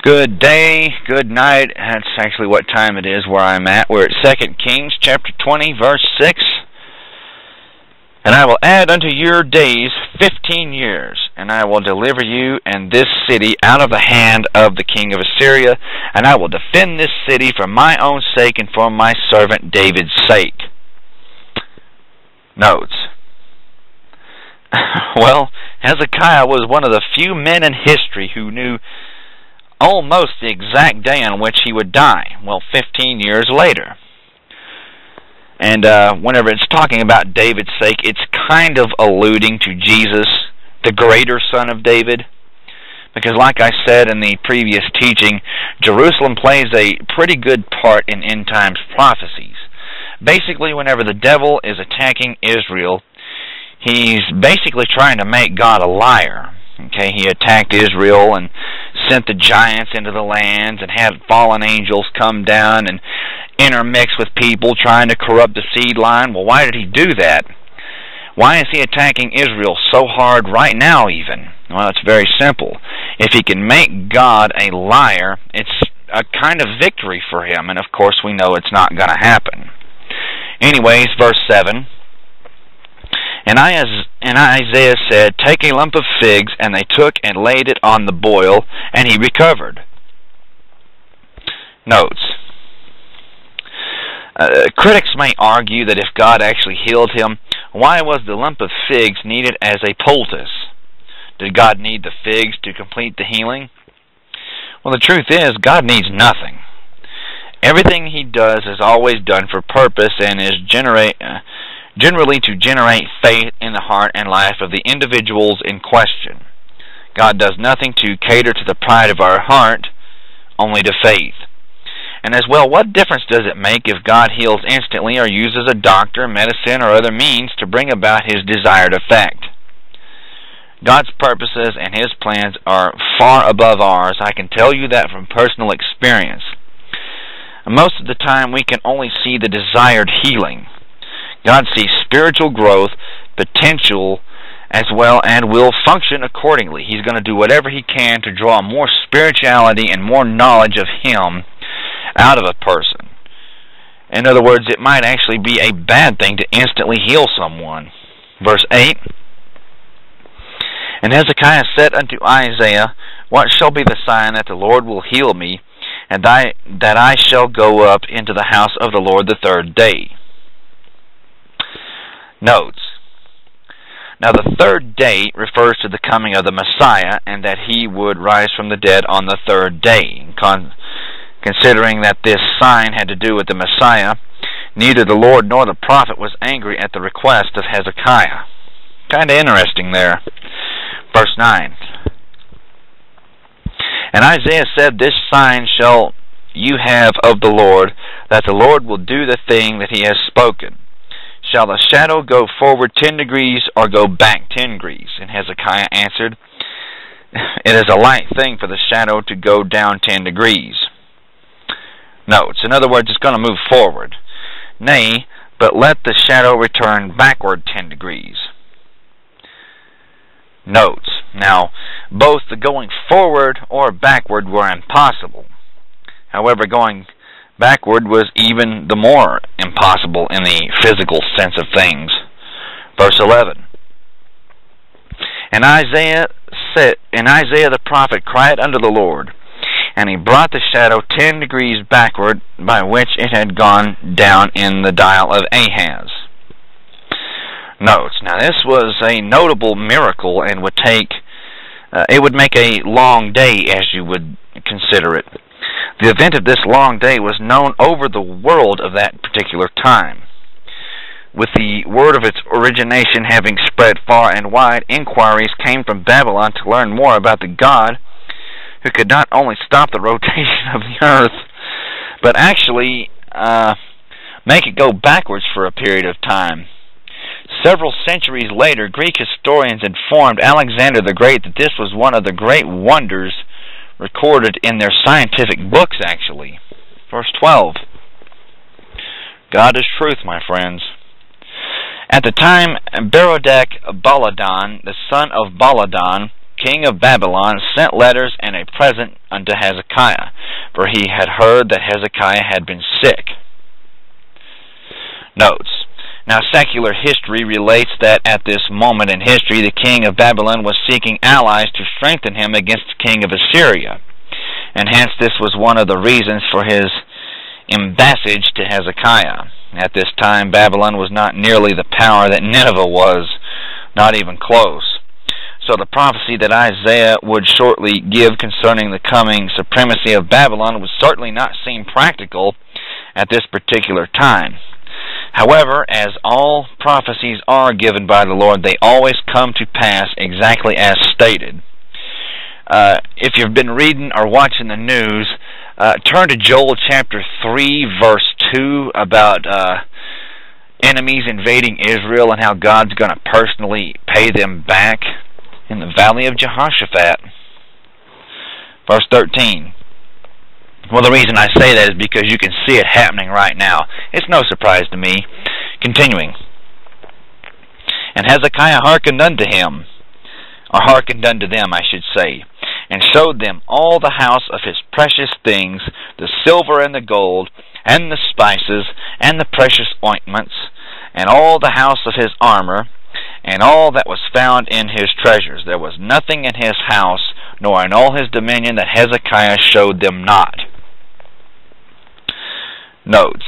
Good day, good night. That's actually what time it is where I'm at. We're at 2 Kings chapter 20, verse 6. And I will add unto your days 15 years, and I will deliver you and this city out of the hand of the king of Assyria, and I will defend this city for my own sake and for my servant David's sake. Notes. Well, Hezekiah was one of the few men in history who knew almost the exact day on which he would die. Well, 15 years later. And whenever it's talking about David's sake, it's kind of alluding to Jesus, the greater son of David. Because like I said in the previous teaching, Jerusalem plays a pretty good part in end times prophecies. Basically, whenever the devil is attacking Israel, he's basically trying to make God a liar. Okay, he attacked Israel and sent the giants into the lands and had fallen angels come down and intermix with people trying to corrupt the seed line. Well, why did he do that? Why is he attacking Israel so hard right now even? Well, it's very simple. If he can make God a liar, it's a kind of victory for him, and of course we know it's not going to happen. Anyways, verse 7. And Isaiah said, Take a lump of figs, and they took and laid it on the boil, and he recovered. Notes. Critics may argue that if God actually healed him, why was the lump of figs needed as a poultice? Did God need the figs to complete the healing? Well, the truth is, God needs nothing. Everything he does is always done for purpose and is generally to generate faith in the heart and life of the individuals in question. God does nothing to cater to the pride of our heart, only to faith. And as well, what difference does it make if God heals instantly or uses a doctor, medicine, or other means to bring about his desired effect? God's purposes and his plans are far above ours. I can tell you that from personal experience. Most of the time we can only see the desired healing. God sees spiritual growth, potential as well, and will function accordingly. He's going to do whatever he can to draw more spirituality and more knowledge of him out of a person. In other words, it might actually be a bad thing to instantly heal someone. Verse 8. And Hezekiah said unto Isaiah, What shall be the sign that the Lord will heal me, and that I shall go up into the house of the Lord the third day? Notes. Now the third day refers to the coming of the Messiah, and that he would rise from the dead on the third day. Considering that this sign had to do with the Messiah, neither the Lord nor the prophet was angry at the request of Hezekiah. Kind of interesting there. Verse 9. And Isaiah said, This sign shall you have of the Lord, that the Lord will do the thing that he has spoken. Shall the shadow go forward 10 degrees, or go back 10 degrees? And Hezekiah answered, It is a light thing for the shadow to go down 10 degrees. Notes. In other words, it's going to move forward. Nay, but let the shadow return backward 10 degrees. Notes. Now, both the going forward or backward were impossible. However, going backward was even the more impossible in the physical sense of things. Verse 11. And Isaiah the prophet cried unto the Lord, and he brought the shadow 10 degrees backward, by which it had gone down in the dial of Ahaz. Notes. Now this was a notable miracle, and it would make a long day as you would consider it. The event of this long day was known over the world of that particular time. With the word of its origination having spread far and wide, inquiries came from Babylon to learn more about the God who could not only stop the rotation of the earth, but actually make it go backwards for a period of time. Several centuries later, Greek historians informed Alexander the Great that this was one of the great wonders recorded in their scientific books, actually. Verse 12. God is truth, my friends. At the time, Berodach Baladan, the son of Baladan, king of Babylon, sent letters and a present unto Hezekiah, for he had heard that Hezekiah had been sick. Notes. Now, secular history relates that at this moment in history, the king of Babylon was seeking allies to strengthen him against the king of Assyria, and hence this was one of the reasons for his embassage to Hezekiah. At this time, Babylon was not nearly the power that Nineveh was, not even close. So the prophecy that Isaiah would shortly give concerning the coming supremacy of Babylon would certainly not seem practical at this particular time. However, as all prophecies are given by the Lord, they always come to pass exactly as stated. If you've been reading or watching the news, turn to Joel chapter 3, verse 2, about enemies invading Israel and how God's going to personally pay them back in the valley of Jehoshaphat. Verse 13. Well, the reason I say that is because you can see it happening right now. It's no surprise to me. Continuing. And Hezekiah hearkened unto him, or hearkened unto them, I should say, and showed them all the house of his precious things, the silver and the gold, and the spices, and the precious ointments, and all the house of his armor, and all that was found in his treasures. There was nothing in his house, nor in all his dominion, that Hezekiah showed them not. Notes.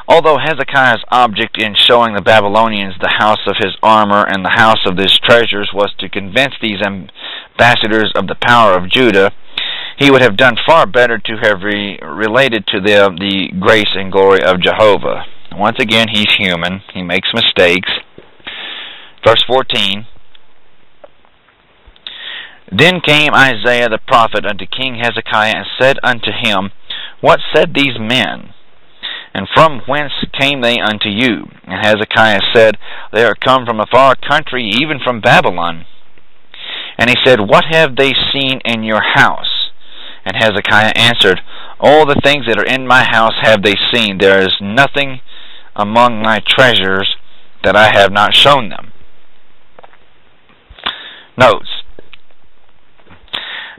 Although Hezekiah's object in showing the Babylonians the house of his armor and the house of his treasures was to convince these ambassadors of the power of Judah, he would have done far better to have related to them the grace and glory of Jehovah. Once again, he's human. He makes mistakes. Verse 14. Then came Isaiah the prophet unto King Hezekiah, and said unto him, What said these men? And from whence came they unto you? And Hezekiah said, They are come from a far country, even from Babylon. And he said, What have they seen in your house? And Hezekiah answered, All the things that are in my house have they seen. There is nothing among my treasures that I have not shown them. Notes.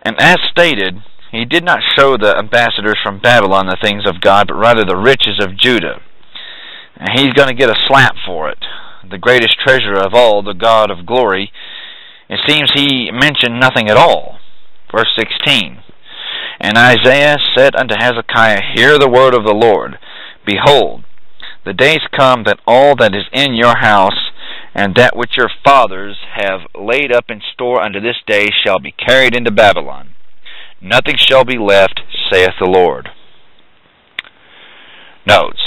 And as stated, he did not show the ambassadors from Babylon the things of God, but rather the riches of Judah. And he's going to get a slap for it. The greatest treasure of all, the God of glory. It seems he mentioned nothing at all. Verse 16. And Isaiah said unto Hezekiah, Hear the word of the Lord. Behold, the days come that all that is in your house, and that which your fathers have laid up in store unto this day, shall be carried into Babylon. Nothing shall be left, saith the Lord. Notes.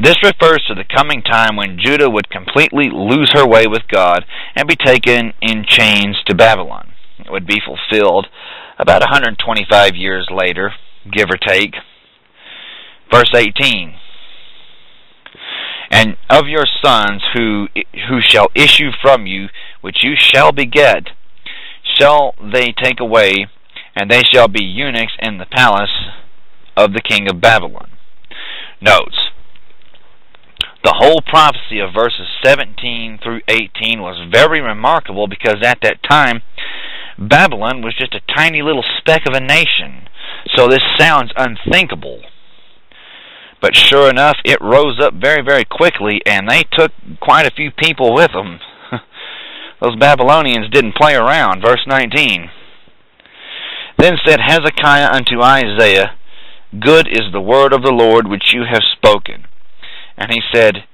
This refers to the coming time when Judah would completely lose her way with God and be taken in chains to Babylon. It would be fulfilled about 125 years later, give or take. Verse 18. And of your sons who shall issue from you, which you shall beget, shall they take away, and they shall be eunuchs in the palace of the king of Babylon. Notes. The whole prophecy of verses 17 through 18 was very remarkable because at that time, Babylon was just a tiny little speck of a nation. So this sounds unthinkable. But sure enough, it rose up very, very quickly, and they took quite a few people with them. Those Babylonians didn't play around. Verse 19. Then said Hezekiah unto Isaiah, Good is the word of the Lord which you have spoken. And he said,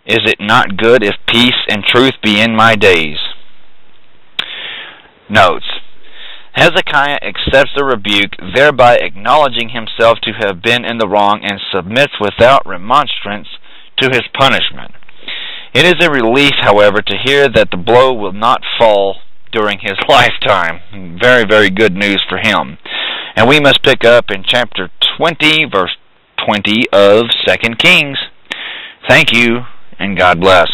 Is it not good if peace and truth be in my days? Notes. Hezekiah accepts the rebuke, thereby acknowledging himself to have been in the wrong, and submits without remonstrance to his punishment. It is a relief, however, to hear that the blow will not fall during his lifetime. Very, very good news for him. And we must pick up in chapter 20, verse 20 of 2 Kings. Thank you, and God bless.